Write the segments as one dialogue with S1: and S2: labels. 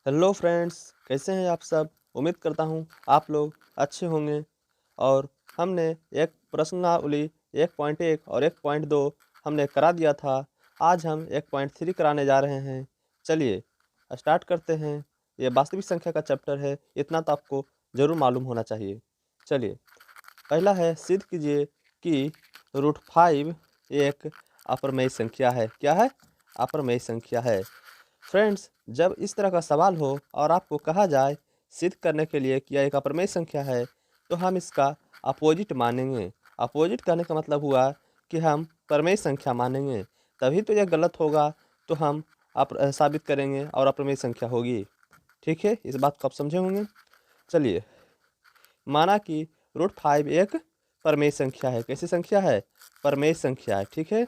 S1: Hello friends, कैसे हैं आप सब। उम्मीद करता हूँ आप लोग अच्छे होंगे। और हमने एक प्रश्नावली 1.1 और 1.2 हमने करा दिया था। आज हम 1.3 कराने जा रहे हैं। चलिए स्टार्ट करते हैं। ये वास्तविक संख्या का चैप्टर है, इतना तो आपको ज़रूर मालूम होना चाहिए। चलिए, पहला है, सिद्ध कीजिए कि √5 एक अपरमेय संख्या है। क्या है? अपरमेय संख्या है। फ्रेंड्स, जब इस तरह का सवाल हो और आपको कहा जाए सिद्ध करने के लिए कि यह एक अपरमेय संख्या है, तो हम इसका अपोजिट मानेंगे। अपोजिट कहने का मतलब हुआ कि हम परमेय संख्या मानेंगे, तभी तो यह गलत होगा। तो हम साबित करेंगे और अपरमेय संख्या होगी। ठीक है, इस बात को आप समझे होंगे। चलिए, माना कि √5 एक परमेय संख्या है। कैसी संख्या है? परमेय संख्या है। ठीक है,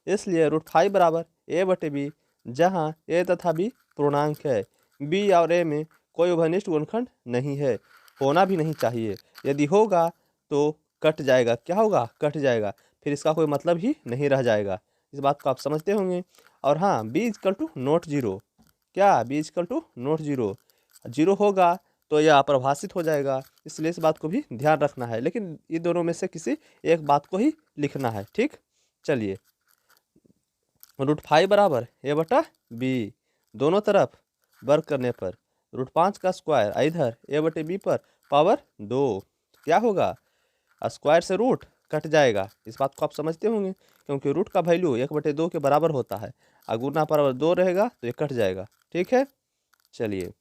S1: इसलिए √5 बराबर a/b, जहाँ a तथा b पूर्णांक है। b और a में कोई उभयनिष्ठ गुणनखंड नहीं है, होना भी नहीं चाहिए। यदि होगा तो कट जाएगा। क्या होगा? कट जाएगा, फिर इसका कोई मतलब ही नहीं रह जाएगा। इस बात को आप समझते होंगे। और हाँ, b=0। क्या? b=0। जीरो होगा तो यह अप्रभाषित हो जाएगा, इसलिए इस बात को भी ध्यान रखना है। लेकिन ये दोनों में से किसी एक बात को ही लिखना है। ठीक, चलिए, √5 बराबर a/b, दोनों तरफ वर्ग करने पर √5 का स्क्वायर इधर a/b पर पावर 2। क्या होगा? स्क्वायर से रूट कट जाएगा। इस बात को आप समझते होंगे, क्योंकि रूट का वैल्यू 1/2 के बराबर होता है। गुना पर 2 रहेगा तो ये कट जाएगा। ठीक है, चलिए,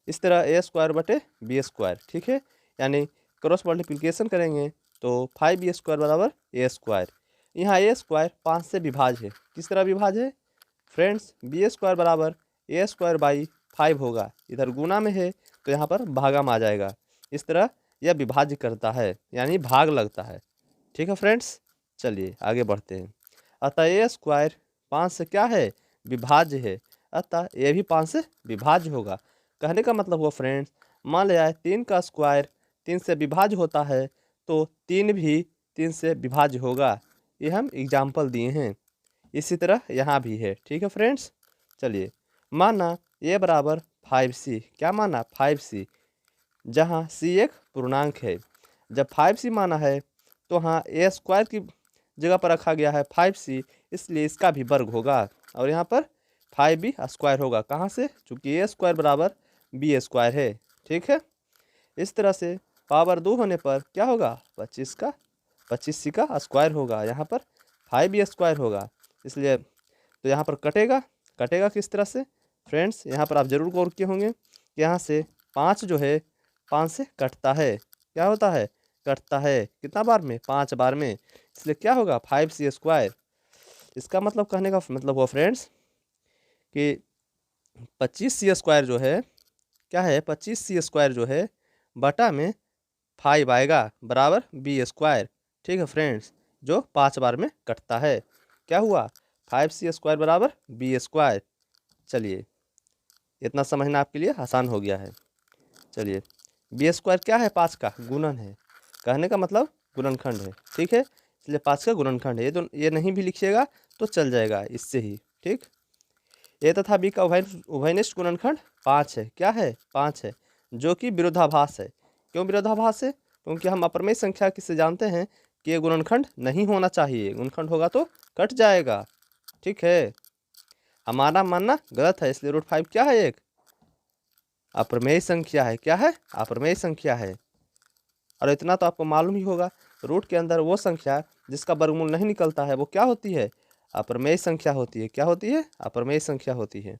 S1: इस तरह a² / b²। ठीक है, यानी क्रॉस मल्टीप्लिकेशन करेंगे तो 5b² बराबर a²। यहाँ a² 5 से विभाज्य है। किस तरह विभाज्य है फ्रेंड्स? b² बराबर a²/5 होगा। इधर गुना में है तो यहाँ पर भागा में आ जाएगा। इस तरह यह विभाज्य करता है, यानी भाग लगता है। ठीक है फ्रेंड्स, चलिए आगे बढ़ते हैं। अतः a² 5 से क्या है? विभाज्य है। अतः ये भी 5 से विभाज्य होगा। कहने का मतलब हुआ फ्रेंड्स, मान लिया 3 का स्क्वायर 3 से विभाज्य होता है, तो 3 भी 3 से विभाज्य होगा। ये हम एग्जाम्पल दिए हैं। इसी तरह यहाँ भी है। ठीक है फ्रेंड्स, चलिए, माना a बराबर 5c। क्या माना? 5c, जहाँ c एक पूर्णांक है। जब 5c माना है तो हाँ, a² की जगह पर रखा गया है 5c, इसलिए इसका भी वर्ग होगा। और यहाँ पर 5b² होगा। कहाँ से? चूँकि a² बराबर b² है। ठीक है, इस तरह से पावर 2 होने पर क्या होगा? 25c का स्क्वायर होगा। यहाँ पर 5b² होगा, इसलिए तो यहाँ पर कटेगा। कटेगा किस तरह से फ्रेंड्स? यहाँ पर आप जरूर गौर किए होंगे कि यहाँ से 5 जो है 5 से कटता है। क्या होता है? कटता है। कितना बार में? 5 बार में। इसलिए क्या होगा? 5c²। इसका मतलब, कहने का मतलब हुआ फ्रेंड्स कि 25c² जो है, क्या है? 25c² जो है बटा में 5 आएगा बराबर b²। ठीक है फ्रेंड्स, जो 5 बार में कटता है। क्या हुआ? 5c² बराबर b²। चलिए, इतना समझना आपके लिए आसान हो गया है। चलिए, b² क्या है? 5 का गुणन है। कहने का मतलब गुणनखंड है। ठीक है, इसलिए 5 का गुणनखंड है। ये नहीं भी लिखिएगा तो चल जाएगा इससे ही। ठीक, a तथा b का उभयनिष्ठ गुणनखंड 5 है। क्या है? 5 है, जो कि विरोधाभास है। क्यों विरोधाभास है? क्योंकि हम अपरमेय संख्या किससे जानते हैं कि ये गुणनखंड नहीं होना चाहिए। गुणनखंड होगा तो कट जाएगा। ठीक है, हमारा मानना गलत है, इसलिए √5 क्या है? एक अपरमेय संख्या है। क्या है? अपरमेय संख्या है। और इतना तो आपको मालूम ही होगा, रूट के अंदर वो संख्या जिसका वर्गमूल नहीं निकलता है वो क्या होती है? अपरमेय संख्या होती है। क्या होती है? अपरमेय संख्या होती है।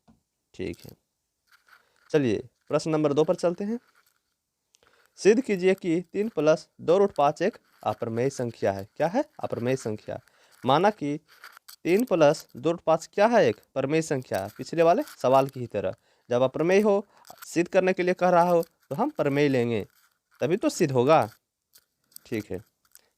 S1: ठीक है, चलिए प्रश्न नंबर 2 पर चलते हैं। सिद्ध कीजिए कि 3 + 2√5 एक अपरमेय संख्या है। क्या है? अपरमेय संख्या। माना कि 3 + 2√5 क्या है? एक परमेय संख्या। पिछले वाले सवाल की ही तरह, जब अपरमेय हो, सिद्ध करने के लिए कह रहा हो, तो हम प्रमेय लेंगे, तभी तो सिद्ध होगा। ठीक है,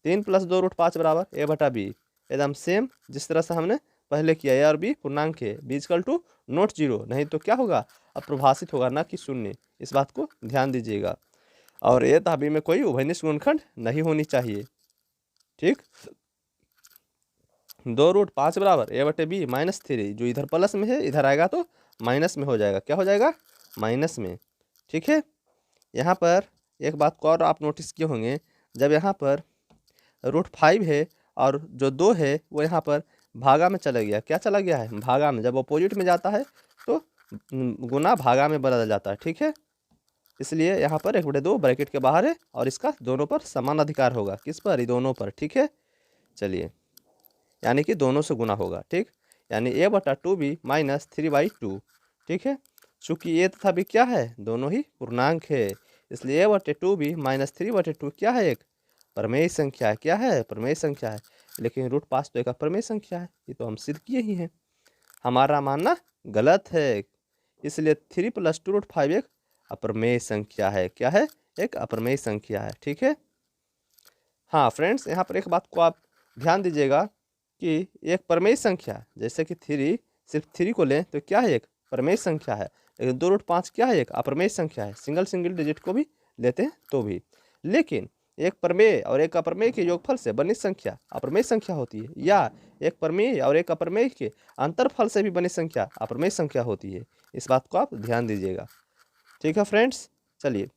S1: 3 + 2√5 बराबर a/b, एकदम सेम जिस तरह से हमने पहले किया। a और b पूर्णांक है, b = नॉट 0, नहीं तो क्या होगा? अप्रभाषित होगा, ना कि शून्य। इस बात को ध्यान दीजिएगा। और a तथा b में कोई उभयनिष्ठ गुणनखंड नहीं होनी चाहिए। ठीक, 2√5 बराबर a/b -3, जो इधर प्लस में है इधर आएगा तो माइनस में हो जाएगा। क्या हो जाएगा? माइनस में, ठीक है। यहाँ पर एक बात को और आप नोटिस किए होंगे, जब यहाँ पर √5 है और जो 2 है वो यहाँ पर भागा में चला गया। क्या चला गया है? भागा में। जब अपोजिट में जाता है तो गुना भागा में बदल जाता है, ठीक है। इसलिए यहाँ पर 1/2 ब्रैकेट के बाहर है और इसका दोनों पर समान अधिकार होगा। किस पर? ये दोनों पर, ठीक है। चलिए, यानी कि दोनों से गुना होगा, ठीक। यानी a/2b माइनस 3/2, ठीक है। चूँकि a तथा b क्या है? दोनों ही पूर्णांक है, इसलिए a/2b माइनस 3/2 क्या है? एक प्रमेय संख्या है। क्या है? प्रमेय संख्या है। लेकिन √5 तो एक अप्रमेय संख्या है, ये तो हम सिद्ध किए ही हैं। हमारा मानना गलत है, इसलिए 3 + 2 √5 एक अप्रमेय संख्या है। क्या है? एक अप्रमेय संख्या है, ठीक है। हाँ फ्रेंड्स, यहाँ पर एक बात को आप ध्यान दीजिएगा कि एक प्रमेय संख्या, जैसे कि 3, सिर्फ 3 को लें तो क्या है? एक प्रमेय संख्या है। लेकिन 2√5 क्या है? एक अप्रमेय संख्या है। सिंगल डिजिट को भी लेते हैं तो भी। लेकिन एक प्रमेय और एक अप्रमेय के योगफल से बनी संख्या अप्रमेय संख्या होती है, या एक प्रमेय और एक अप्रमेय के अंतरफल से भी बनी संख्या अप्रमेय संख्या होती है। इस बात को आप ध्यान दीजिएगा, ठीक है फ्रेंड्स। चलिए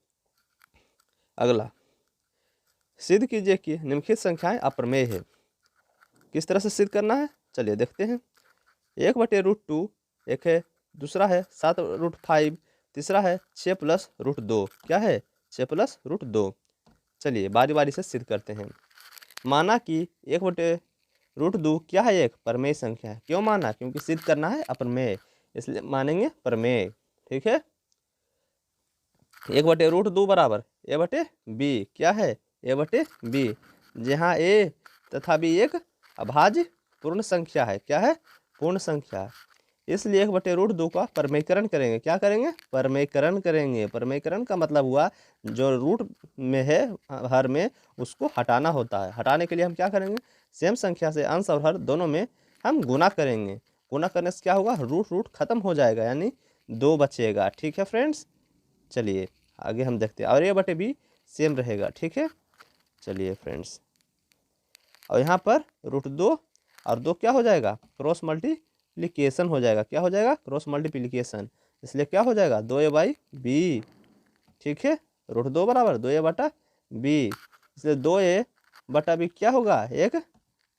S1: अगला, सिद्ध कीजिए कि निम्नलिखित संख्याएं अप्रमेय है। किस तरह से सिद्ध करना है? चलिए देखते हैं। 1/√2 एक है, दूसरा है 7√5, तीसरा है 6 + √2। क्या है? 6 + √2। चलिए बारी बारी से सिद्ध करते हैं। माना कि 1/√2 क्या है? एक प्रमेय संख्या है। क्यों माना? क्योंकि सिद्ध करना है अप्रमेय, इसलिए मानेंगे प्रमेय, ठीक है। 1/√2 बराबर a/b। क्या है? a/b, जहाँ a तथा b एक अभाज्य पूर्ण संख्या है। क्या है? पूर्ण संख्या। इसलिए 1/√2 का परमेयकरण करेंगे। क्या करेंगे? परमेयकरण करेंगे। परमेयकरण का मतलब हुआ जो रूट में है हर में, उसको हटाना होता है। हटाने के लिए हम क्या करेंगे? सेम संख्या से अंश और हर दोनों में हम गुना करेंगे। गुना करने से क्या होगा? रूट खत्म हो जाएगा, यानी 2 बचेगा, ठीक है फ्रेंड्स। चलिए आगे हम देखते हैं, और a/b सेम रहेगा, ठीक है। चलिए फ्रेंड्स, और यहाँ पर √2 और 2 क्या हो जाएगा? क्रॉस मल्टीप्लिकेशन हो जाएगा। क्या हो जाएगा? Cross multiplication. इसलिए क्या हो जाएगा? 2a/b, ठीक है। √2 बराबर 2a/b, इसलिए 2a/b क्या होगा? एक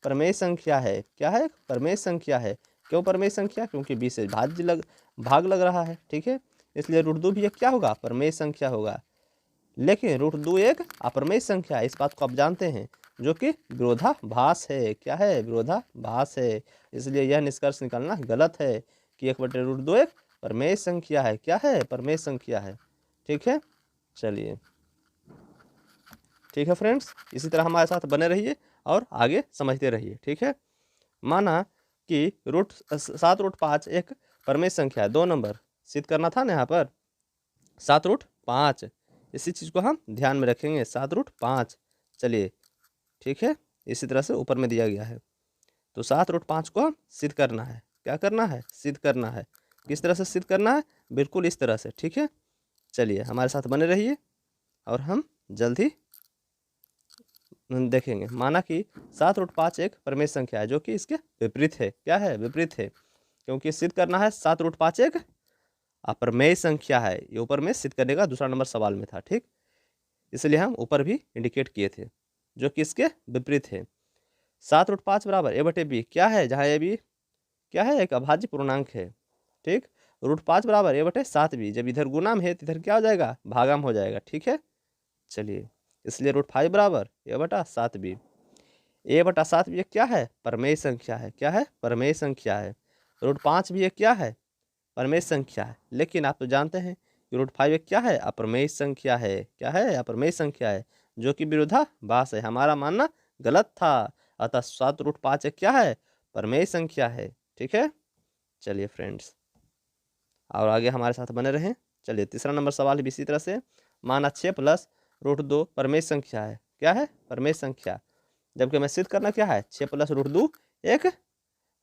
S1: प्रमेय संख्या है। क्या है? प्रमेय संख्या है। क्यों प्रमेय संख्या? क्योंकि b से भाग लग रहा है, ठीक है। इसलिए √2 भी एक क्या होगा? प्रमेय संख्या होगा। लेकिन √2 एक अप्रमेय संख्या है, इस बात को आप जानते हैं, जो कि विरोधाभास है। क्या है? विरोधाभास है। इसलिए यह निष्कर्ष निकालना गलत है कि 1/√2 एक प्रमेय संख्या है। क्या है? प्रमेय संख्या है, ठीक है। चलिए ठीक है फ्रेंड्स, इसी तरह हमारे साथ बने रहिए और आगे समझते रहिए, ठीक है। माना कि 7√5 एक प्रमेय संख्या है। 2 नंबर सिद्ध करना था ना यहाँ पर, 7√5। इसी चीज़ को हम ध्यान में रखेंगे, 7√5। चलिए ठीक है, इसी तरह से ऊपर में दिया गया है। तो 7√5 को हम सिद्ध करना है। क्या करना है? सिद्ध करना है। किस तरह से सिद्ध करना है? बिल्कुल इस तरह से, ठीक है। चलिए हमारे साथ बने रहिए और हम जल्द ही देखेंगे। माना कि 7√5 एक प्रमेय संख्या है जो कि इसके विपरीत है। क्या है? विपरीत है, क्योंकि सिद्ध करना है 7√5 एक अप्रमेय संख्या है। ये ऊपर में सिद्ध करने का दूसरा नंबर सवाल में था, ठीक। इसलिए हम ऊपर भी इंडिकेट किए थे, जो कि इसके विपरीत है। 7√5 बराबर a/b क्या है? जहाँ a/b क्या है? एक अभाज्य पूर्णांक है, ठीक। √5 बराबर a/7b, जब इधर गुणाम है तो इधर क्या हो जाएगा? भागाम हो जाएगा, ठीक है। चलिए, इसलिए √5 बराबर a/7b। a/7b क्या है? प्रमेय संख्या है। क्या है? प्रमेय संख्या है। √5 भी एक क्या है? प्रमेय संख्या है। लेकिन आप तो जानते हैं कि √5 एक क्या है? अप्रमेय संख्या है। क्या है? अप्रमेय संख्या है, जो कि विरोधाभास है। हमारा मानना गलत था, अतः 7√5 एक क्या है? प्रमेय संख्या है, ठीक है। चलिए फ्रेंड्स, और आगे हमारे साथ बने रहें। चलिए तीसरा नंबर सवाल भी इसी तरह से। माना 6 + √2 प्रमेय संख्या है। क्या है? प्रमेय संख्या। जबकि हमें सिद्ध करना क्या है? 6 + √2 एक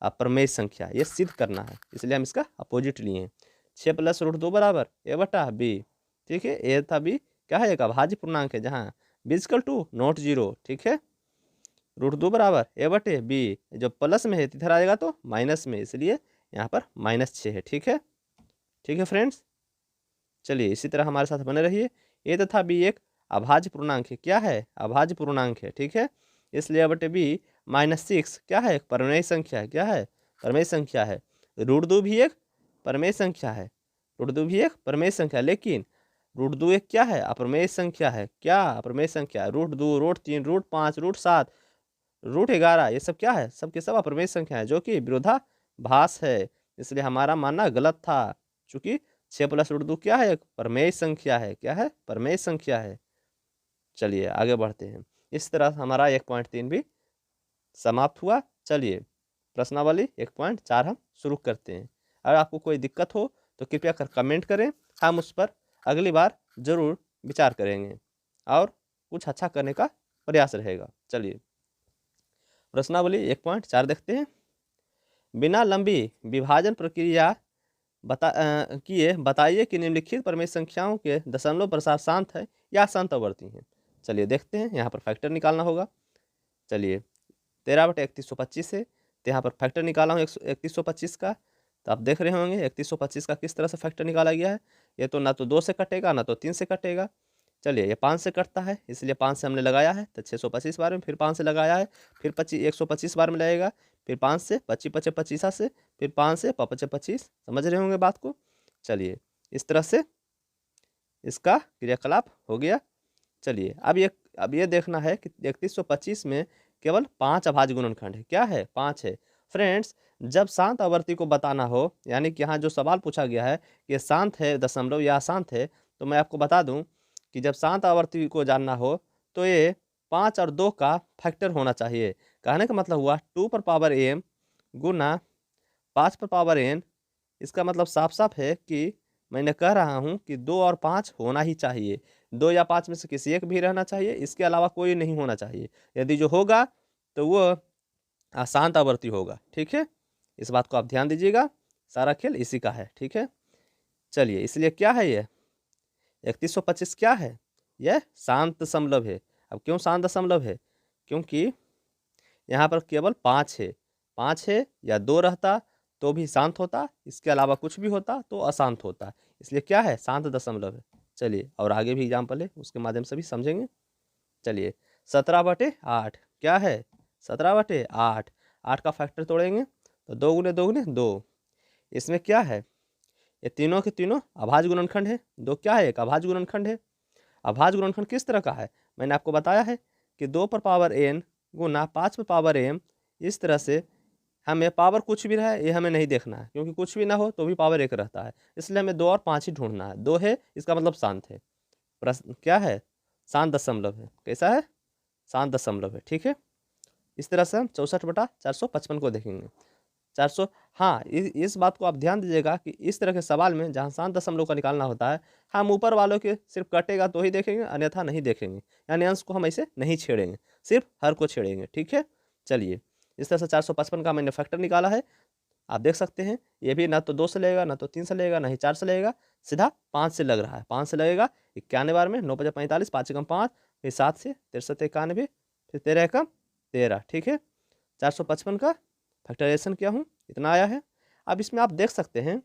S1: अप्रमेय संख्या, ये सिद्ध करना है, इसलिए हम इसका अपोजिट लिए हैं। 6 + √2 बराबर a/b, ठीक है। a तथा b क्या है? एक अभाज्य पूर्णांक है, जहाँ b = ≠0, ठीक है। √2 बराबर a/b, जब प्लस में है इधर आएगा तो माइनस में, इसलिए यहाँ पर -6 है, ठीक है। ठीक है फ्रेंड्स, चलिए इसी तरह हमारे साथ बने रहिए। ए तथा बी एक अभाज्य पूर्णांक है। क्या है? अभाज्य पूर्णांक है, ठीक है। इसलिए A बटे बी -6 क्या है? एक परमेय संख्या है। क्या है? परमेय संख्या है। √2 भी एक परमेय संख्या है। √2 भी एक परमेय संख्या है, लेकिन √2 एक क्या है? अप्रमेय संख्या है। क्या? अप्रमेय संख्या। √2, √3, √5, √7, √11 ये सब क्या है? सब के सब अप्रमेय संख्या है, जो कि विरोधाभास है। इसलिए हमारा मानना गलत था, चूंकि 6 + √2 क्या है? एक परमेय संख्या है। क्या है? परमेय संख्या है। चलिए आगे बढ़ते हैं। इस तरह हमारा 1.3 भी समाप्त हुआ। चलिए प्रश्नावली 1.4 हम शुरू करते हैं। अगर आपको कोई दिक्कत हो तो कृपया कर कमेंट करें, हम उस पर अगली बार ज़रूर विचार करेंगे और कुछ अच्छा करने का प्रयास रहेगा। चलिए प्रश्नावली 1.4 देखते हैं। बिना लंबी विभाजन प्रक्रिया किए बताइए कि निम्नलिखित परमेय संख्याओं के दशमलव प्रसार शांत है या शांत आवर्ती हैं। चलिए देखते हैं, यहाँ पर फैक्टर निकालना होगा। चलिए 13/3125 है, तो यहाँ पर फैक्टर निकाला हूँ 3125 का। तो आप देख रहे होंगे 3125 का किस तरह से फैक्टर निकाला गया है। ये तो ना तो 2 से कटेगा ना तो 3 से कटेगा। चलिए ये 5 से कटता है, इसलिए 5 से हमने लगाया है तो 625 बार में, फिर 5 से लगाया है, फिर 125 बार में लगेगा, फिर 5 से 25 25 25 से, फिर 5 से 25 25। समझ रहे होंगे बात को। चलिए इस तरह से इसका क्रियाकलाप हो गया। चलिए अब ये देखना है कि 3125 में केवल 5 अभाज्य गुणनखंड है। क्या है? 5 है। फ्रेंड्स जब शांत आवर्ती को बताना हो, यानी कि यहाँ जो सवाल पूछा गया है कि शांत है दशमलव या अशांत है, तो मैं आपको बता दूं कि जब शांत आवर्ती को जानना हो तो ये 5 और 2 का फैक्टर होना चाहिए। कहने का मतलब हुआ 2m गुना 5n। इसका मतलब साफ साफ है कि मैंने कह रहा हूँ कि 2 और 5 होना ही चाहिए। 2 या 5 में से किसी एक भी रहना चाहिए, इसके अलावा कोई नहीं होना चाहिए। यदि जो होगा तो वो अशांत आवर्ती होगा। ठीक है, इस बात को आप ध्यान दीजिएगा। सारा खेल इसी का है। ठीक है, चलिए इसलिए क्या है ये 3125 क्या है? यह शांत दशमलव है। अब क्यों शांत दशमलव है? क्योंकि यहाँ पर केवल 5 है। 5 है या 2 रहता तो भी शांत होता, इसके अलावा कुछ भी होता तो अशांत होता। इसलिए क्या है? शांत दशमलव है। चलिए और आगे भी एग्जाम्पल है, उसके माध्यम से भी समझेंगे। चलिए 17/8 क्या है? 17/8। 8 का फैक्टर तोड़ेंगे तो 2 × 2 = 2। इसमें क्या है? ये तीनों के तीनों अभाज्य गुणनखंड है। 2 क्या है? एक अभाज्य गुणनखंड है। अभाज्य गुणनखंड किस तरह का है? मैंने आपको बताया है कि 2 पर पावर n गुना 5 पर पावर m। इस तरह से हमें पावर कुछ भी रहे ये हमें नहीं देखना है, क्योंकि कुछ भी ना हो तो भी पावर 1 रहता है। इसलिए हमें 2 और 5 ही ढूंढना है। 2 है इसका मतलब शांत है। प्रश्न क्या है? शांत दशमलव है। कैसा है? शांत दशमलव है। ठीक है, इस तरह से हम 64/455 को देखेंगे। 400। हाँ, इस बात को आप ध्यान दीजिएगा कि इस तरह के सवाल में जहाँ शांत दशमलव का निकालना होता है, हम ऊपर वालों के सिर्फ कटेगा तो ही देखेंगे, अन्यथा नहीं देखेंगे। यानी अंश को हम ऐसे नहीं छेड़ेंगे, सिर्फ हर को छेड़ेंगे। ठीक है, चलिए इस तरह से 455 का मैंने फैक्टर निकाला है। आप देख सकते हैं ये भी ना तो 2 से लगेगा, ना तो 3 से लगेगा, ना ही 4 से लगेगा, सीधा 5 से लग रहा है। 5 से लगेगा 91 बार में। 9 × 5 = 45, 5 × 5, फिर 7 से 63 91, फिर 13 × 13। ठीक है, 455 का फैक्टराइजेशन किया हूँ, इतना आया है। अब इसमें आप देख सकते हैं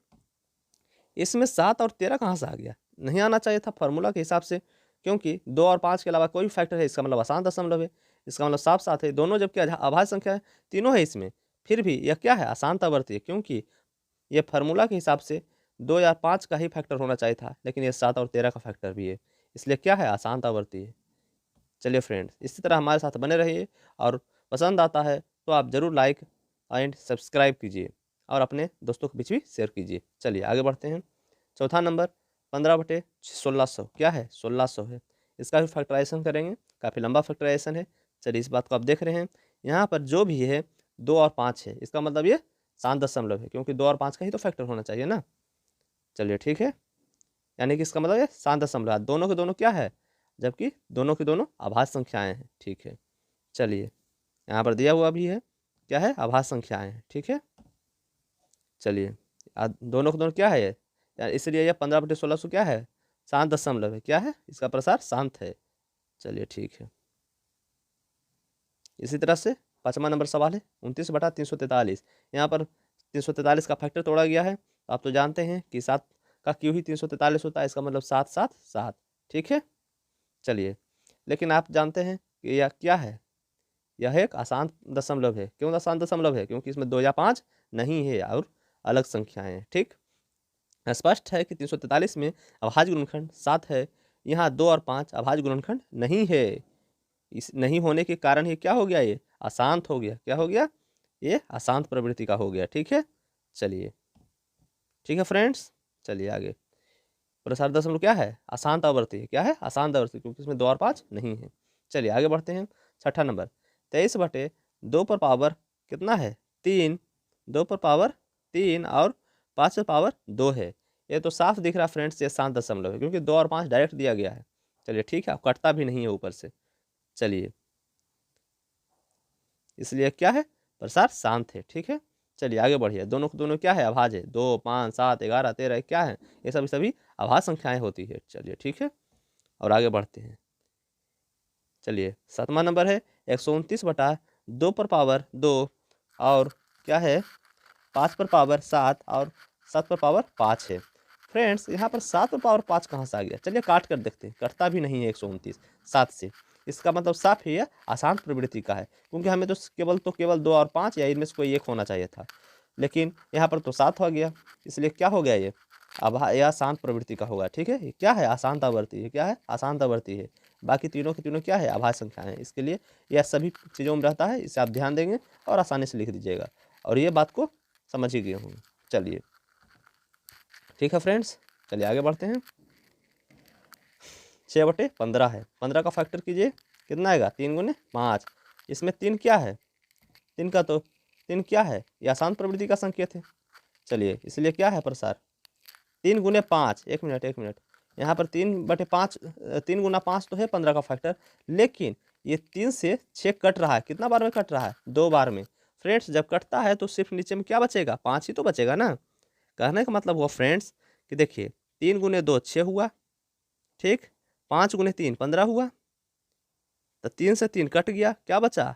S1: इसमें 7 और 13 कहाँ से आ गया? नहीं आना चाहिए था फार्मूला के हिसाब से, क्योंकि 2 और 5 के अलावा कोई भी फैक्टर है, इसका मतलब अशांत दशमलव है। इसका मतलब साफ साफ है दोनों जबकि अभाज्य संख्या है, तीनों है इसमें, फिर भी यह क्या है? अशांत आवर्ती है। क्योंकि ये फार्मूला के हिसाब से 2 या 5 का ही फैक्टर होना चाहिए था, लेकिन ये 7 और 13 का फैक्टर भी है, इसलिए क्या है? अशांत आवर्ती है। चलिए फ्रेंड्स, इसी तरह हमारे साथ बने रहिए, और पसंद आता है तो आप ज़रूर लाइक एंड सब्सक्राइब कीजिए और अपने दोस्तों के बीच भी शेयर कीजिए। चलिए आगे बढ़ते हैं। चौथा नंबर 15/1600 क्या है? 1600 है। इसका भी फैक्टराइजेशन करेंगे, काफ़ी लंबा फैक्टराइजेशन है। चलिए इस बात को आप देख रहे हैं, यहाँ पर जो भी है 2 और 5 है, इसका मतलब ये शांत दशमलव है, क्योंकि 2 और 5 का ही तो फैक्टर होना चाहिए ना। चलिए ठीक है, यानी कि इसका मतलब ये शांत दशमलव है। दोनों के दोनों क्या है? जबकि दोनों की दोनों अभाज्य संख्याएं हैं। ठीक है, चलिए यहाँ पर दिया हुआ भी है, क्या है? अभाज्य संख्याएं हैं। ठीक है, चलिए दोनों के दोनों क्या है ये? यार इसलिए यह 15/1600 क्या है? शांत दशमलव है। क्या है? इसका प्रसार शांत है। चलिए ठीक है, इसी तरह से 5वां नंबर सवाल है 29/343। यहाँ पर 343 का फैक्टर तोड़ा गया है। आप तो जानते हैं कि 7 का क्यू ही 343 होता है, इसका मतलब 7 7 7। ठीक है, चलिए, लेकिन आप जानते हैं कि यह क्या है, यह एक अशांत दशमलव है। क्यों अशांत दशमलव है? क्योंकि इसमें 2 या 5 नहीं है और अलग संख्याएं हैं। ठीक, स्पष्ट है कि 343 में अभाज्य गुणनखंड 7 है, यहाँ 2 और 5 अभाज्य गुणनखंड नहीं है। इस नहीं होने के कारण ये क्या हो गया, ये अशांत हो गया। क्या हो गया? ये अशांत प्रवृत्ति का हो गया। ठीक है, चलिए, ठीक है फ्रेंड्स, चलिए आगे। प्रसार दशमलव क्या है? अशांत आवर्ती है। क्या है? अशांत आवर्ती, क्योंकि इसमें 2 और 5 नहीं है। चलिए आगे बढ़ते हैं। छठा नंबर, 23/2 पर पावर कितना है? 3। 2 पर पावर 3 और 5 पर पावर 2 है। ये तो साफ दिख रहा फ्रेंड्स, ये शांत दशमलव है, क्योंकि 2 और 5 डायरेक्ट दिया गया है। चलिए ठीक है, कटता भी नहीं है ऊपर से। चलिए, इसलिए क्या है? प्रसार शांत है। ठीक है, चलिए आगे बढ़िए। दोनों दोनों क्या है? अभाज्य है। 2 5 7 11 13 क्या है? ये सभी अभाज्य संख्याएं होती है। चलिए ठीक है, और आगे बढ़ते हैं। चलिए, 7वां नंबर है 129/2 पर पावर 2 और क्या है? 5 पर पावर 7 और 7 पर पावर 5 है। फ्रेंड्स, यहाँ पर 7 पर पावर 5 कहाँ से आ गया? चलिए काट कर देखते हैं। कटता भी नहीं है 129 7 से। इसका मतलब साफ है, यह अशांत प्रवृत्ति का है, क्योंकि हमें तो केवल 2 और 5 या इनमें से कोई एक होना चाहिए था, लेकिन यहाँ पर तो 7 हो गया। इसलिए क्या हो गया? ये यह शांत प्रवृत्ति का होगा। ठीक है, ये क्या है? अशांत आवर्ती है। क्या है? अशांत आवर्ती है। बाकी तीनों के तीनों क्या है? अभाज्य संख्याएं हैं। इसके लिए यह सभी चीज़ों में रहता है, इसे आप ध्यान देंगे और आसानी से लिख दीजिएगा, और ये बात को समझ ही गए होंगे। चलिए ठीक है फ्रेंड्स, चलिए आगे बढ़ते हैं। 6/15 है। 15 का फैक्टर कीजिए, कितना आएगा? 3 गुने 5। इसमें 3 क्या है? 3 क्या है? यह अशांत प्रवृत्ति का संकेत है। चलिए, इसलिए क्या है? प्रसार 3 गुने 5। एक मिनट, यहाँ पर 3/5, 3 गुना 5 तो है 15 का फैक्टर, लेकिन ये 3 से 6 कट रहा है। कितना बार में कट रहा है? 2 बार में। फ्रेंड्स, जब कटता है तो सिर्फ नीचे में क्या बचेगा? 5 ही तो बचेगा ना। कहने का मतलब हुआ फ्रेंड्स कि देखिए, 3 गुने 2 6 हुआ, ठीक, 5 गुने 3 15 हुआ, तो 3 से 3 कट गया, क्या बचा?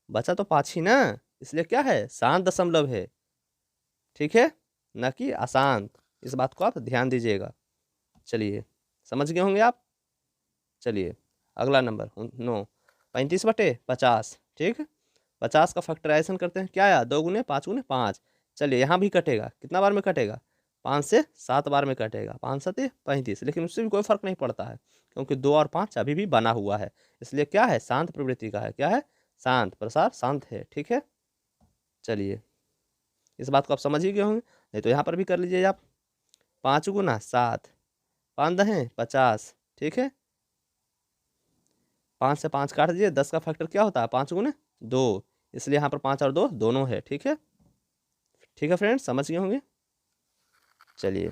S1: बचा तो 5 ही ना। इसलिए क्या है? शांत दशमलव है। ठीक है, न कि अशांत। इस बात को आप ध्यान दीजिएगा। चलिए, समझ गए होंगे आप। चलिए अगला नंबर 9, 35/50। ठीक, 50 का फैक्टराइजेशन करते हैं। क्या आया? 2 गुने 5 गुने 5। चलिए, यहाँ भी कटेगा। कितना बार में कटेगा? 5 से 7 बार में कटेगा। 5 7 35, लेकिन उससे भी कोई फर्क नहीं पड़ता है, क्योंकि 2 और 5 अभी भी बना हुआ है। इसलिए क्या है? शांत प्रवृत्ति का है। क्या है? शांत, प्रसार शांत है। ठीक है, चलिए, इस बात को आप समझ ही गए होंगे। नहीं तो यहाँ पर भी कर लीजिए आप। 5 गुना 7, 5 दहें 50। ठीक है, 5 से 5 काट दीजिए। 10 का फैक्टर क्या होता है? 5 गुने 2। इसलिए यहाँ पर 5 और 2 दोनों है। ठीक है, ठीक है फ्रेंड्स, समझ गए होंगे। चलिए,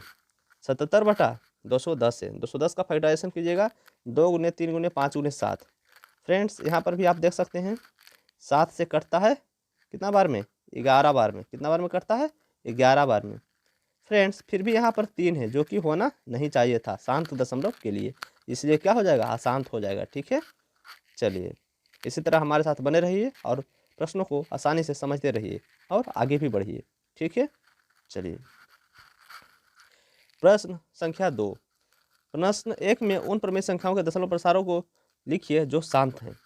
S1: 77/210 है। 210 का फैक्टराइजेशन कीजिएगा। 2 गुने 3 गुने 5 गुने 7। फ्रेंड्स, यहाँ पर भी आप देख सकते हैं 7 से कटता है कितना बार में? 11 बार में। कितना बार में कटता है? 11 बार में। फ्रेंड्स, फिर भी यहाँ पर 3 है, जो कि होना नहीं चाहिए था शांत दशमलव के लिए, इसलिए क्या हो जाएगा? अशांत हो जाएगा। ठीक है, चलिए, इसी तरह हमारे साथ बने रहिए और प्रश्नों को आसानी से समझते रहिए और आगे भी बढ़िए। ठीक है, चलिए, प्रश्न संख्या 2। प्रश्न 1 में उन प्रमेय संख्याओं के दशमलव प्रसारों को लिखिए जो शांत हैं।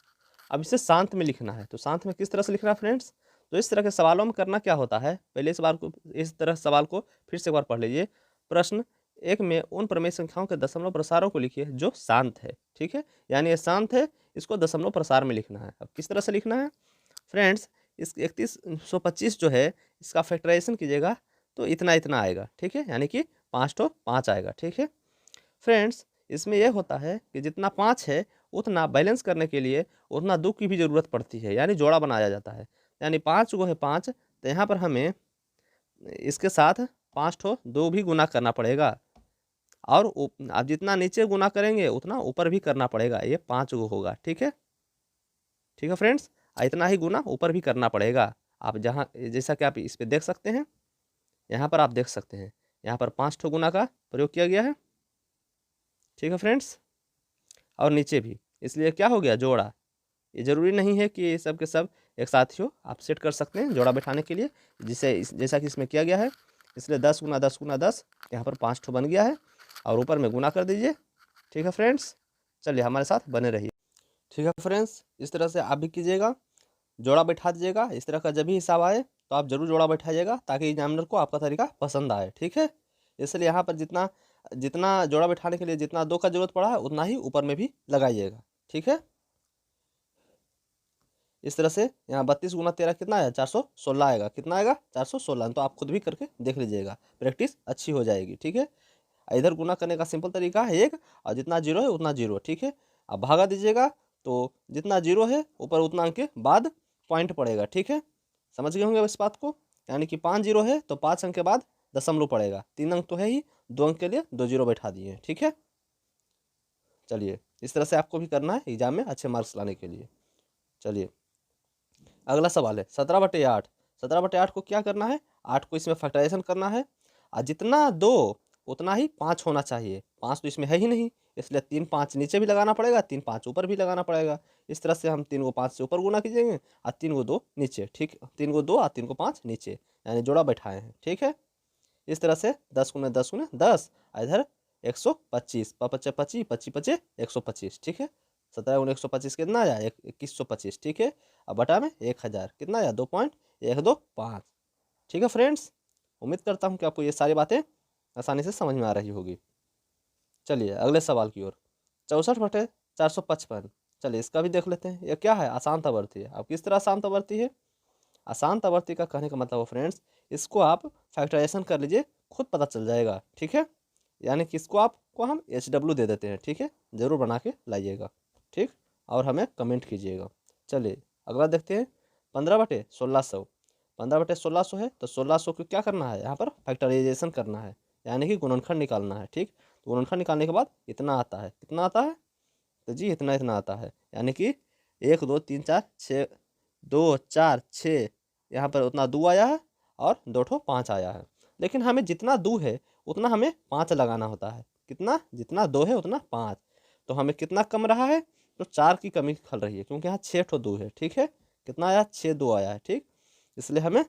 S1: अब इसे शांत में लिखना है, तो शांत में किस तरह से लिखना है फ्रेंड्स? तो इस तरह के सवालों में करना क्या होता है, पहले इस तरह सवाल को फिर से एक बार पढ़ लीजिए। प्रश्न 1 में उन प्रमेय संख्याओं के दशमलव प्रसारों को लिखिए जो शांत है। ठीक है, यानी ये शांत है, इसको दशमलव प्रसार में लिखना है। अब किस तरह से लिखना है फ्रेंड्स? इस 3125 जो है, इसका फैक्टराइजेशन कीजिएगा तो इतना इतना आएगा। ठीक है, यानी कि 5 तो 5 आएगा। ठीक है फ्रेंड्स, इसमें यह होता है कि जितना 5 है उतना बैलेंस करने के लिए उतना 2 की भी ज़रूरत पड़ती है, यानी जोड़ा बनाया जाता है। यानी 5 को है 5, तो यहाँ पर हमें इसके साथ 5 ठो 2 भी गुना करना पड़ेगा, और आप जितना नीचे गुना करेंगे उतना ऊपर भी करना पड़ेगा। ये 5 गो होगा। ठीक है, ठीक है फ्रेंड्स, इतना ही गुना ऊपर भी करना पड़ेगा। आप जहाँ जैसा कि आप इस पर देख सकते हैं, यहाँ पर आप देख सकते हैं, यहाँ पर 5 ठो गुना का प्रयोग किया गया है। ठीक है फ्रेंड्स, और नीचे भी, इसलिए क्या हो गया? जोड़ा। ये ज़रूरी नहीं है कि ये सब के सब एक साथ ही हो, आप सेट कर सकते हैं जोड़ा बैठाने के लिए, जैसा कि इसमें किया गया है। इसलिए 10 गुना 10 गुना 10, यहाँ पर 5 ठो बन गया है और ऊपर में गुना कर दीजिए। ठीक है फ्रेंड्स, चलिए हमारे साथ बने रहिए। ठीक है फ्रेंड्स, इस तरह से आप भी कीजिएगा, जोड़ा बैठा दीजिएगा। इस तरह का जब भी हिसाब आए तो आप जरूर जोड़ा बैठाइएगा ताकि एग्जामिनर को आपका तरीका पसंद आए। ठीक है, इसलिए यहाँ पर जितना जितना जोड़ा बैठाने के लिए जितना 2 का जरूरत पड़ा है उतना ही ऊपर में भी लगाइएगा। ठीक है, इस तरह से यहाँ 32 गुना 13 कितना आया, 416 आएगा। कितना आएगा, 416। तो आप खुद भी करके देख लीजिएगा, प्रैक्टिस अच्छी हो जाएगी। ठीक है, इधर गुना करने का सिंपल तरीका है 1, और जितना जीरो है उतना जीरो। ठीक है, अब भागा दीजिएगा तो जितना जीरो है ऊपर उतना अंक के बाद पॉइंट पड़ेगा। ठीक है, समझ गए होंगे इस बात को, यानी कि 5 जीरो है तो 5 अंक के बाद दशमलव पड़ेगा। 3 अंक तो है ही, 2 अंक के लिए 2 जीरो बैठा दिए। ठीक है, चलिए इस तरह से आपको भी करना है एग्जाम में अच्छे मार्क्स लाने के लिए। चलिए अगला सवाल है 17/8। 17/8 को क्या करना है, 8 को इसमें फैक्टराइजेशन करना है, और जितना 2 उतना ही 5 होना चाहिए। 5 तो इसमें है ही नहीं, इसलिए 3 5 नीचे भी लगाना पड़ेगा, 3 5 ऊपर भी लगाना पड़ेगा। इस तरह से हम 3 को 5 से ऊपर गुना कीजिएंगे और 3 को 2 नीचे। ठीक, 3 को 2 और 3 को 5 नीचे, यानी जोड़ा बैठाए हैं। ठीक है, इस तरह से 10 गुने 10 गुने 10, इधर 125, 5 25 25 25 125। ठीक है, 17 गुने 125 कितना आया, 2125। ठीक है, अब बटा में 1000 कितना आया, 2.125। ठीक है फ्रेंड्स, उम्मीद करता हूँ कि आपको ये सारी बातें आसानी से समझ में आ रही होगी। चलिए अगले सवाल की ओर, 64/455। चलिए इसका भी देख लेते हैं, ये क्या है, अशांत आवर्ती है। अब किस तरह अशांत आवर्ती है, अशांत आवर्ती का कहने का मतलब है फ्रेंड्स, इसको आप फैक्टराइजेशन कर लीजिए, खुद पता चल जाएगा। ठीक है, यानी कि इसको आपको हम HW दे देते हैं। ठीक है, ज़रूर बना के लाइएगा। ठीक, और हमें कमेंट कीजिएगा। चलिए अगला देखते हैं, 15/1600। 15/1600 है तो 1600 को क्या करना है, यहाँ पर फैक्टराइजेशन करना है, यानी कि गुणनखंड निकालना है। ठीक, तो गुणनखंड निकालने के बाद इतना आता है, कितना आता है, तो जी इतना इतना आता है, यानी कि 1 2 3 4 6, 2 4 6, यहाँ पर उतना 2 आया है और 2 ठो 5 आया है। लेकिन हमें जितना 2 है उतना हमें 5 लगाना होता है। कितना, जितना 2 है उतना 5। तो हमें कितना कम रहा है, तो 4 की कमी खल रही है, क्योंकि यहाँ 6 ठो 2 है। ठीक है, कितना आया, 6 2 आया है। ठीक, इसलिए हमें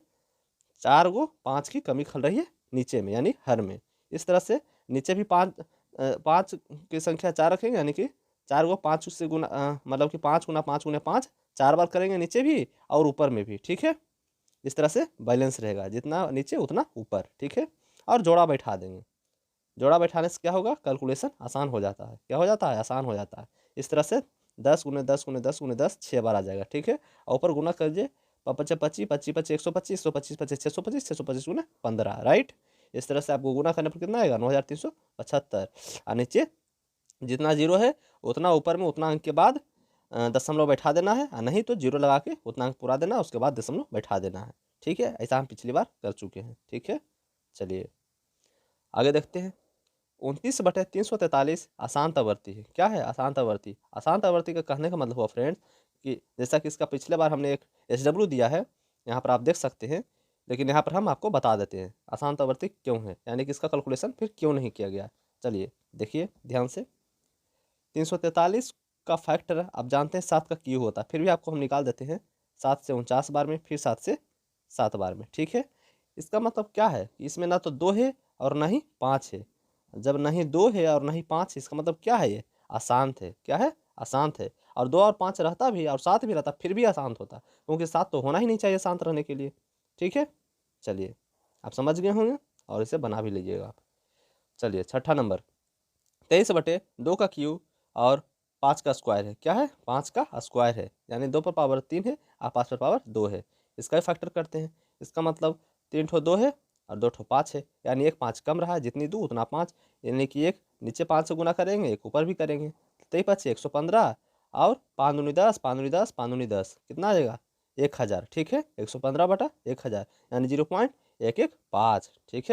S1: 4 को 5 की कमी खल रही है नीचे में, यानी हर में। इस तरह से नीचे भी 5 की संख्या 4 रखेंगे, यानी कि 4 को 5 से गुना, मतलब कि 5 गुना 5 गुना 5 4 बार करेंगे नीचे भी और ऊपर में भी। ठीक है, इस तरह से बैलेंस रहेगा, जितना नीचे उतना ऊपर। ठीक है, और जोड़ा बैठा देंगे। जोड़ा बैठाने से क्या होगा, कैलकुलेशन आसान हो जाता है। क्या हो जाता है, आसान हो जाता है। इस तरह से 10 गुने 10 गुने 10 गुने 10 6 बार आ जाएगा। ठीक है, और ऊपर गुना करिए, 25 25 25 25 125 125 25 625 625 गुने 15। राइट, इस तरह से आपको गुना करने पर कितना आएगा, 9375। और नीचे जितना जीरो है उतना ऊपर में उतना अंक के बाद दशमलव बैठा देना है, और नहीं तो जीरो लगा के उतना अंक पूरा देना है, उसके बाद दशमलव बैठा देना है। ठीक है, ऐसा हम पिछली बार कर चुके हैं। ठीक है, चलिए आगे देखते हैं, 29/343 अशांत आवर्ती है। क्या है अशांत आवर्ती, अशांत आवर्ती का कहने का मतलब हुआ फ्रेंड्स कि जैसा कि इसका पिछले बार हमने एक HW दिया है, यहाँ पर आप देख सकते हैं, लेकिन यहाँ पर हम आपको बता देते हैं अशांत आवर्ती क्यों है, यानी कि इसका कैलकुलेशन फिर क्यों नहीं किया गया। चलिए देखिए ध्यान से, 343 का फैक्टर आप जानते हैं 7 का क्यू होता है, फिर भी आपको हम निकाल देते हैं 7 से 49 बार में, फिर 7 से 7 बार में। ठीक है, इसका मतलब क्या है, इसमें ना तो 2 है और ना ही 5 है। जब नहीं 2 है और नहीं 5 है, इसका मतलब क्या है, ये अशांत है। क्या है, अशांत है। और 2 और 5 रहता भी और 7 भी रहता फिर भी अशांत होता, क्योंकि 7 तो होना ही नहीं चाहिए शांत रहने के लिए। ठीक है, चलिए आप समझ गए होंगे और इसे बना भी लीजिएगा आप। चलिए छठा नंबर, 23/2 का क्यूब और 5 का स्क्वायर है। क्या है, 5 का स्क्वायर है, यानी 2 पर पावर 3 है और 5 पर पावर 2 है। इसका भी फैक्टर करते हैं, इसका मतलब 3 ठो 2 है और 2 ठो 5 है, यानी एक 5 कम रहा है, जितनी 2 उतना 5, यानी कि एक नीचे 5 से गुना करेंगे, एक ऊपर भी करेंगे। 23 115 और 5 दूनी 10 5 दूनी 10 5 दूनी 10 कितना आ जाएगा, 1000। ठीक है, 115/1000, यानी 0.115। ठीक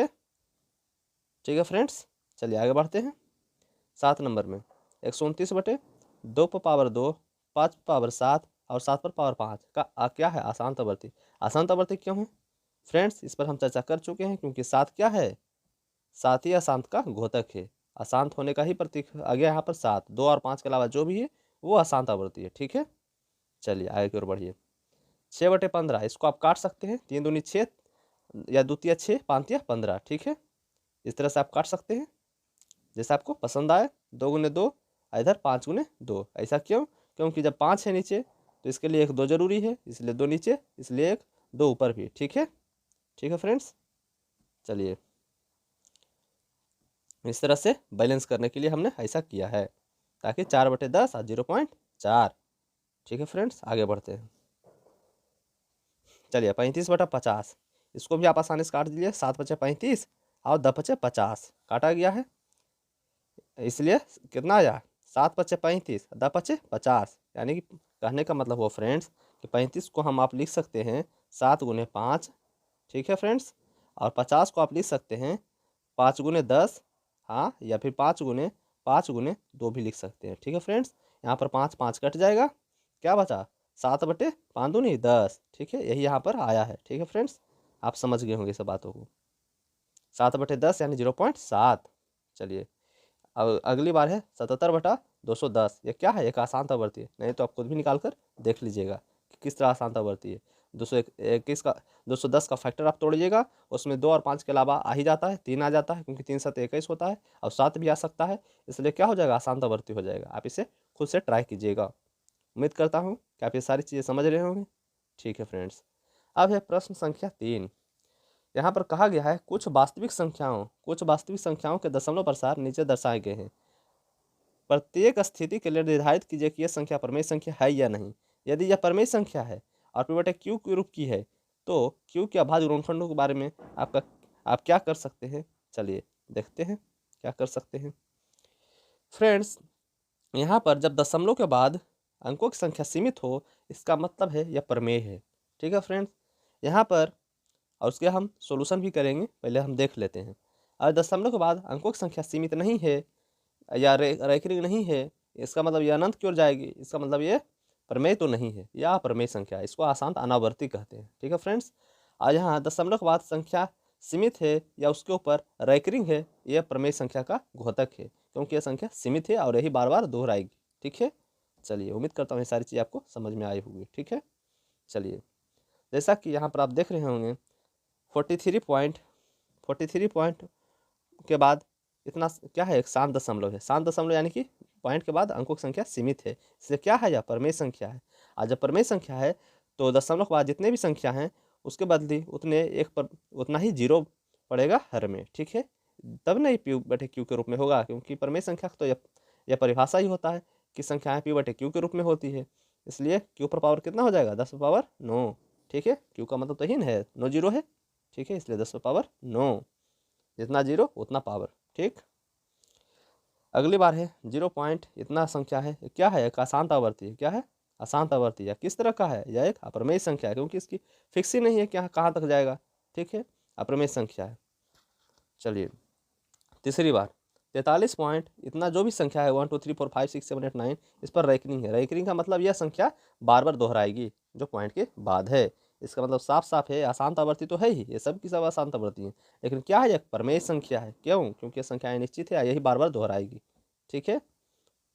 S1: है फ्रेंड्स, चलिए आगे बढ़ते हैं। 7 नंबर में 129/2 पर पावर 2, 5 पर पावर 7 और 7 पर पावर 5 का क्या है, अशांत आवर्ती। अशांत आवर्ती क्यों है फ्रेंड्स, इस पर हम चर्चा कर चुके हैं, क्योंकि 7 क्या है, 7 ही अशांत का घोतक है। अशांत होने का ही प्रतीक आ गया यहाँ पर 7। 2 और 5 के अलावा जो भी है वो अशांत आवर्ती है। ठीक है, चलिए आगे की ओर बढ़िए। 6/15 इसको आप काट सकते हैं, 3 दूनी 6, या द्वितीय 6, पांतिया 15, ठीक है। इस तरह से आप काट सकते हैं जैसा आपको पसंद आए। 2 गुने 2, इधर 5 गुने 2। ऐसा क्यों? क्योंकि जब 5 है नीचे तो इसके लिए 1 2 जरूरी है, इसलिए 2 नीचे, इसलिए 1 2 ऊपर भी, ठीक है। ठीक है फ्रेंड्स, चलिए इस तरह से बैलेंस करने के लिए हमने ऐसा किया है, ताकि 4/10 और 0.4। ठीक है फ्रेंड्स, आगे बढ़ते हैं। चलिए 35/50, इसको भी आप आसानी से काट दीजिए। 7×35 और 10×50 काटा गया है, इसलिए कितना आया? 7×35, 10×50, यानी कि कहने का मतलब हो फ्रेंड्स कि 35 को हम आप लिख सकते हैं 7 गुने 5, ठीक है फ्रेंड्स। और 50 को आप लिख सकते हैं 5 गुने 10, हाँ, या फिर 5 गुने 2 भी लिख सकते हैं, ठीक है फ्रेंड्स। यहाँ पर 5 5 कट जाएगा, क्या बचा? 7/5 दूनी 10, ठीक है, यही यहाँ पर आया है, ठीक है फ्रेंड्स। आप समझ गए होंगे सब बातों को। 7/10 यानी 0.7। चलिए अब अगली बार है 77/210। ये क्या है? एक आसान आवर्ती है, नहीं तो आप खुद भी निकाल कर देख लीजिएगा कि किस तरह आसान आवर्ती है। 221 का 210 का फैक्टर आप तोड़िएगा, उसमें 2 और 5 के अलावा आ ही जाता है, 3 आ जाता है, क्योंकि 3 7 21 होता है, और 7 भी आ सकता है, इसलिए क्या हो जाएगा? आसान आवर्ती हो जाएगा। आप इसे खुद से ट्राई कीजिएगा। उम्मीद करता हूँ कि आप ये सारी चीज़ें समझ रहे होंगे। ठीक है फ्रेंड्स, अब है प्रश्न संख्या 3। यहाँ पर कहा गया है कुछ वास्तविक संख्याओं के दशमलव प्रसार नीचे दर्शाए गए हैं। प्रत्येक स्थिति के लिए निर्धारित कीजिए कि यह संख्या परमेय संख्या है या नहीं। यदि यह परमेय संख्या है और पी बटे क्यू के रूप की है, तो क्यू के अभाज्य ऋणखंडों के बारे में आप क्या कर सकते हैं? चलिए देखते हैं क्या कर सकते हैं। फ्रेंड्स, यहाँ पर जब दशमलव के बाद अंकों की संख्या सीमित हो, इसका मतलब है यह प्रमेय है। ठीक है फ्रेंड्स, यहाँ पर और उसके हम सॉल्यूशन भी करेंगे, पहले हम देख लेते हैं। और दशमलव के बाद अंकों की संख्या सीमित नहीं है या रैखिक नहीं है, इसका मतलब ये अनंत की ओर जाएगी, इसका मतलब ये प्रमेय तो नहीं है, यह अप्रमेय संख्या है। इसको आसान अनावर्ती कहते हैं। ठीक है फ्रेंड्स, और यहाँ दशमलव के बाद संख्या सीमित है या उसके ऊपर रैकरिंग है, यह प्रमेय संख्या का घोतक है, क्योंकि यह संख्या सीमित है और यही बार बार दोहराएगी। ठीक है, चलिए उम्मीद करता हूँ ये सारी चीज़ आपको समझ में आई होगी। ठीक है, चलिए जैसा कि यहाँ पर आप देख रहे होंगे 43 पॉइंट के बाद इतना क्या है? एक शांत दशमलव है। शांत दशमलव यानी कि पॉइंट के बाद अंकों की संख्या सीमित है, इसलिए क्या है? यह परमेय संख्या है। और जब परमेय संख्या है तो दशमलव के बाद जितने भी संख्या हैं उसके बदले उतना ही जीरो पड़ेगा हर में। ठीक है, तब नहीं पी बटे क्यू के रूप में होगा, क्योंकि परमेय संख्या तो यह परिभाषा ही होता है कि संख्याएं पी बटे क्यू के रूप में होती है। इसलिए क्यू पर पावर कितना हो जाएगा? 10⁻9। ठीक है, क्यू का मतलब तो ही है 9 जीरो है। ठीक है, इसलिए 10⁻9, जितना जीरो उतना पावर। ठीक, अगली बार है 0 पॉइंट इतना संख्या है, क्या है? एक अशांत आवर्ती है। क्या है? अशांत आवर्ती। या किस तरह का है? यह एक अप्रमेय संख्या है, क्योंकि इसकी फिक्स ही नहीं है कि यहाँ कहाँ तक जाएगा। ठीक है, अप्रमेय संख्या है। चलिए तीसरी बार 43 पॉइंट इतना जो भी संख्या है 1 2 3 4 5 6 7 8 9, इस पर रैकरिंग है। रैकरिंग का मतलब यह संख्या बार बार दोहराएगी जो पॉइंट के बाद है। इसका मतलब साफ साफ है अशांत आवर्ती तो है ही, ये सब की सब अशांत आवर्ती है, लेकिन क्या है? यह प्रमेय संख्या है। क्यों? क्योंकि यह संख्याएं निश्चित है, यही बार बार दोहराएगी। ठीक है,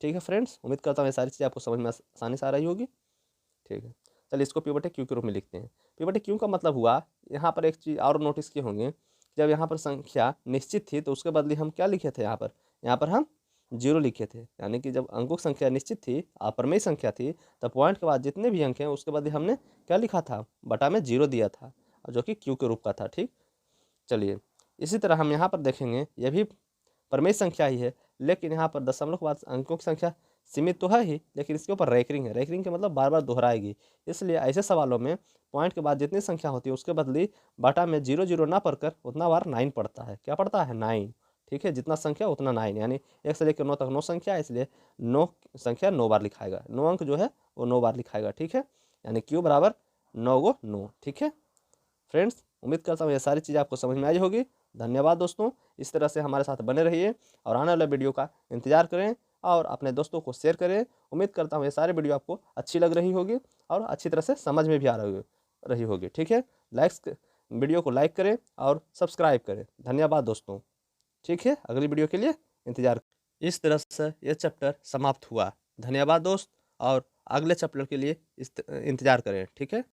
S1: ठीक है फ्रेंड्स, उम्मीद करता हूँ ये सारी चीज़ें आपको समझ में आसानी से आ रही होगी। ठीक है, चलिए इसको पी बटे क्यू के रूप में लिखते हैं। पी बटे क्यू का मतलब हुआ, यहाँ पर एक चीज़ और नोटिस किए होंगे, जब यहाँ पर संख्या निश्चित थी तो उसके बदले हम क्या लिखे थे? यहाँ पर हम जीरो लिखे थे, यानी कि जब अंकों की संख्या निश्चित थी, अप्रमेय संख्या थी, तब पॉइंट के बाद जितने भी अंक हैं उसके बदले हमने क्या लिखा था? बटा में जीरो दिया था, जो कि क्यू के रूप का था। ठीक, चलिए इसी तरह हम यहाँ पर देखेंगे, यह भी प्रमेय संख्या ही है, लेकिन यहाँ पर दशमलव के बाद अंकों की संख्या सीमित तो है ही, लेकिन इसके ऊपर रैकरिंग है। रैकरिंग का मतलब बार बार दोहराएगी, इसलिए ऐसे सवालों में पॉइंट के बाद जितनी संख्या होती है उसके बदले बटा में जीरो जीरो ना पढ़कर उतना बार 9 पड़ता है। क्या पड़ता है? 9। ठीक है, जितना संख्या उतना 9, यानी 1 से लेकर 9 तक 9 संख्या है, इसलिए 9 संख्या 9 बार लिखाएगा। 9 अंक जो है वो 9 बार लिखाएगा। ठीक है, यानी क्यू बराबर 9 गो 9। ठीक है फ्रेंड्स, उम्मीद करता हूँ ये सारी चीज़ें आपको समझ में आई होगी। धन्यवाद दोस्तों, इस तरह से हमारे साथ बने रहिए और आने वाले वीडियो का इंतजार करें और अपने दोस्तों को शेयर करें। उम्मीद करता हूँ ये सारी वीडियो आपको अच्छी लग रही होगी और अच्छी तरह से समझ में भी आ रही होगी। ठीक है, वीडियो को लाइक करें और सब्सक्राइब करें। धन्यवाद दोस्तों। ठीक है, अगली वीडियो के लिए इंतजार। इस तरह से यह चैप्टर समाप्त हुआ। धन्यवाद दोस्त, और अगले चैप्टर के लिए इंतजार करें। ठीक है।